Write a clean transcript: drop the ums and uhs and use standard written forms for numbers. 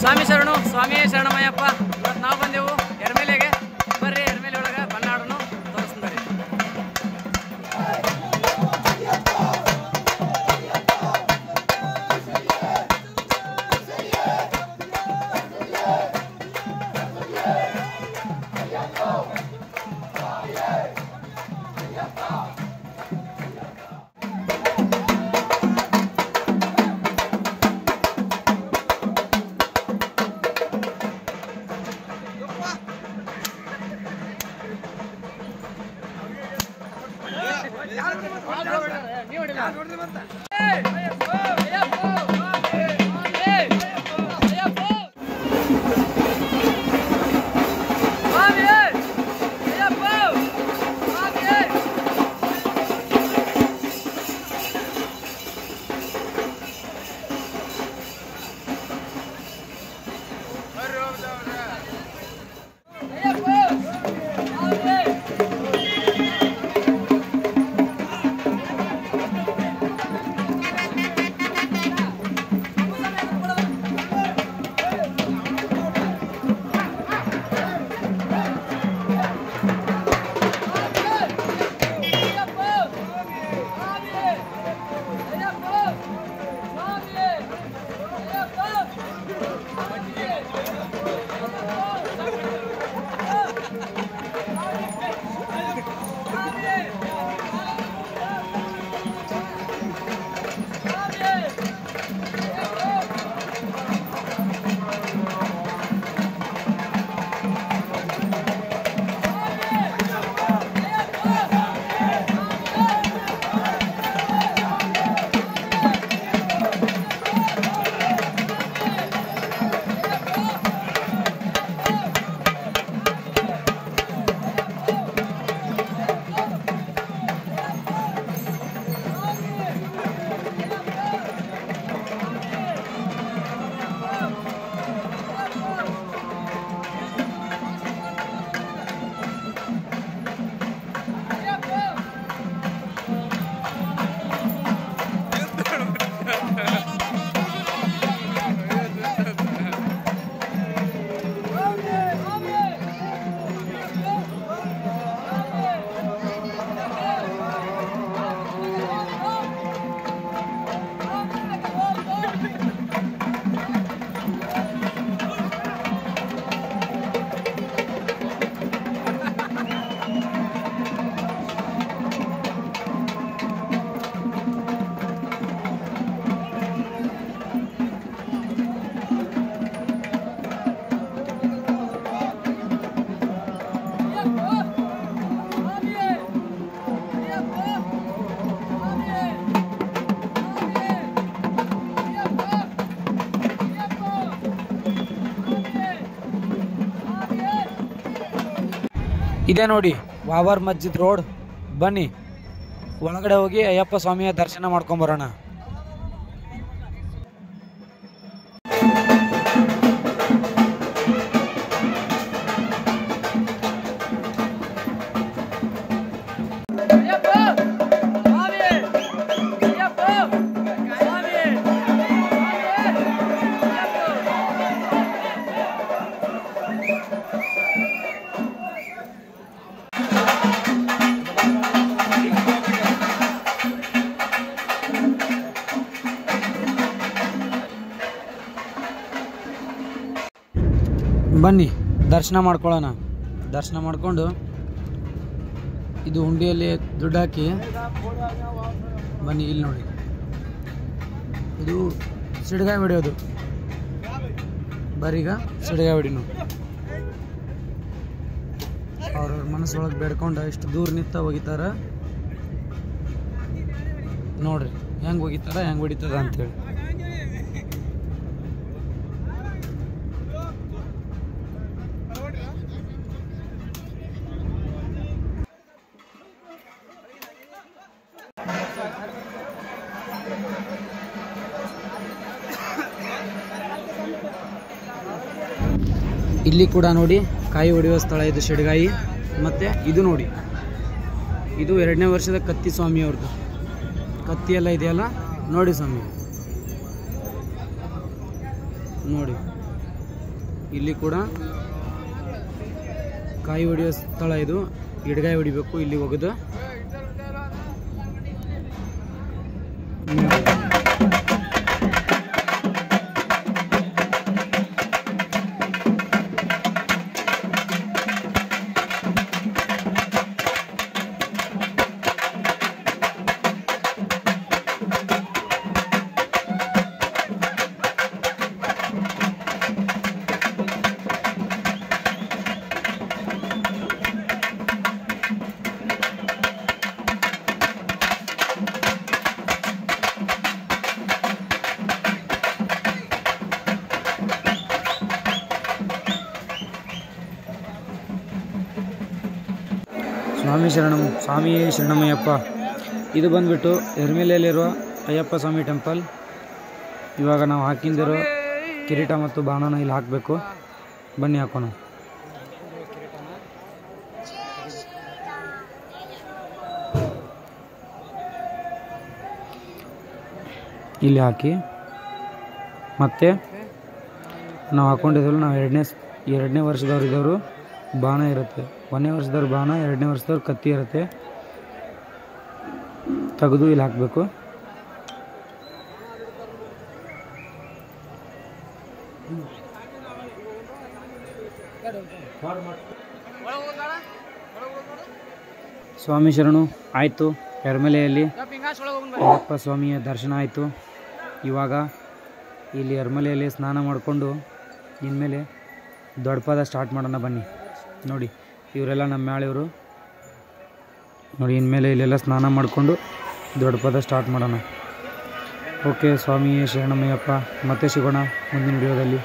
ಸ್ವಾಮಿ ಶರಣು, ಸ್ವಾಮಿಯೇ ಶರಣಮಯ್ಯಪ್ಪ. ಇವತ್ತು ನಾವು ಬಂದೆವು ಎರ್ಮೇಲೆಗೆ. ಬರ್ರಿ, ಎರ್ಮೇಲೆ ಒಳಗೆ ಬನ್ನಾಡನು ತೋರಿಸ್ತಾರೆ. ಇದೇ ನೋಡಿ ವಾವರ್ ಮಸ್ಜಿದ್ ರೋಡ್. ಬನ್ನಿ ಒಳಗಡೆ ಹೋಗಿ ಅಯ್ಯಪ್ಪ ಸ್ವಾಮಿಯ ದರ್ಶನ ಮಾಡ್ಕೊಂಬರೋಣ. ಬನ್ನಿ ದರ್ಶನ ಮಾಡ್ಕೊಳ್ಳೋಣ. ದರ್ಶನ ಮಾಡಿಕೊಂಡು ಇದು ಹುಂಡಿಯಲ್ಲಿ ದುಡ್ಡು ಹಾಕಿ ಬನ್ನಿ. ಇಲ್ಲಿ ನೋಡಿ, ಇದು ಸಿಡ್ಗಾಯಿ ಹೊಡೆಯೋದು. ಬರೀಗ ಸಿಡ್ಗಾಯಿ ಹೊಡಿನು. ಅವ್ರವ್ರ ಮನಸ್ಸೊಳಗೆ ಬೇಡ್ಕೊಂಡು ಇಷ್ಟು ದೂರ ನಿಂತ ಹೋಗಿತಾರ. ನೋಡ್ರಿ ಹೆಂಗೆ ಹೋಗಿತಾರ, ಹೆಂಗೆ ಹೊಡಿತದ ಅಂಥೇಳಿ. ಇಲ್ಲಿ ಕೂಡ ನೋಡಿ ಕಾಯಿ ಹೊಡೆಯುವ ಸ್ಥಳ ಇದು ಶಿಡ್ಗಾಯಿ. ಮತ್ತು ಇದು ನೋಡಿ, ಇದು 2ನೇ ವರ್ಷದ ಕತ್ತಿ ಸ್ವಾಮಿ ಅವ್ರದ್ದು. ಕತ್ತಿ ಎಲ್ಲ ಇದೆಯಲ್ಲ ನೋಡಿ ಸ್ವಾಮಿ, ನೋಡಿ ಇಲ್ಲಿ ಕೂಡ ಕಾಯಿ ಹೊಡೆಯೋ ಸ್ಥಳ ಇದು. ಎಡಗಾಯಿ ಹೊಡಿಬೇಕು ಇಲ್ಲಿ ಒಗೆದು. ಸ್ವಾಮಿ ಶರಣಮಯ್ಯಪ್ಪ. ಇದು ಬಂದುಬಿಟ್ಟು ಎರ್ಮೆಲೆಯಲ್ಲಿರುವ ಅಯ್ಯಪ್ಪ ಸ್ವಾಮಿ ಟೆಂಪಲ್. ಇವಾಗ ನಾವು ಹಾಕಿಂದಿರೋ ಕಿರೀಟ ಮತ್ತು ಬಾಣನ ಇಲ್ಲಿ ಹಾಕಬೇಕು. ಬನ್ನಿ ಹಾಕೋಣ. ಇಲ್ಲಿ ಹಾಕಿ ಮತ್ತೆ ನಾವು ಹಾಕ್ಕೊಂಡಿದ್ದೀವಲ್ಲ, ನಾವು ಎರಡನೇ ವರ್ಷದವ್ರು ಇದ್ದವರು ಬಾಣ ಇರುತ್ತೆ. 1ನೇ ವರ್ಷದವ್ರು ಬಾಣ, 2ನೇ ವರ್ಷದವ್ರು ಕತ್ತಿ ಇರುತ್ತೆ. ತೆಗೆದು ಇಲ್ಲಿ ಹಾಕಬೇಕು. ಸ್ವಾಮಿ ಶರಣು ಆಯಿತು. ಎರ್ಮಲೆಯಲ್ಲಿ ಅಯ್ಯಪ್ಪ ಸ್ವಾಮಿಯ ದರ್ಶನ ಆಯಿತು. ಇವಾಗ ಇಲ್ಲಿ ಎರ್ಮಲೆಯಲ್ಲಿ ಸ್ನಾನ ಮಾಡಿಕೊಂಡು ಇನ್ಮೇಲೆ ದೊಡ್ಡಪಾದ ಸ್ಟಾರ್ಟ್ ಮಾಡೋಣ. ಬನ್ನಿ ನೋಡಿ, ಇವರೆಲ್ಲ ನಮ್ಮ ಮ್ಯಾಳೆಯವರು ನೋಡಿ. ಇನ್ಮೇಲೆ ಇಲ್ಲೆಲ್ಲ ಸ್ನಾನ ಮಾಡಿಕೊಂಡು ದೊಡ್ಡಪಾದ ಸ್ಟಾರ್ಟ್ ಮಾಡೋಣ. ಓಕೆ, ಸ್ವಾಮಿಯೇ ಶರಣಮಯ್ಯಪ್ಪ. ಮತ್ತೆ ಸಿಗೋಣ ಮುಂದಿನ ವಿಡಿಯೋದಲ್ಲಿ.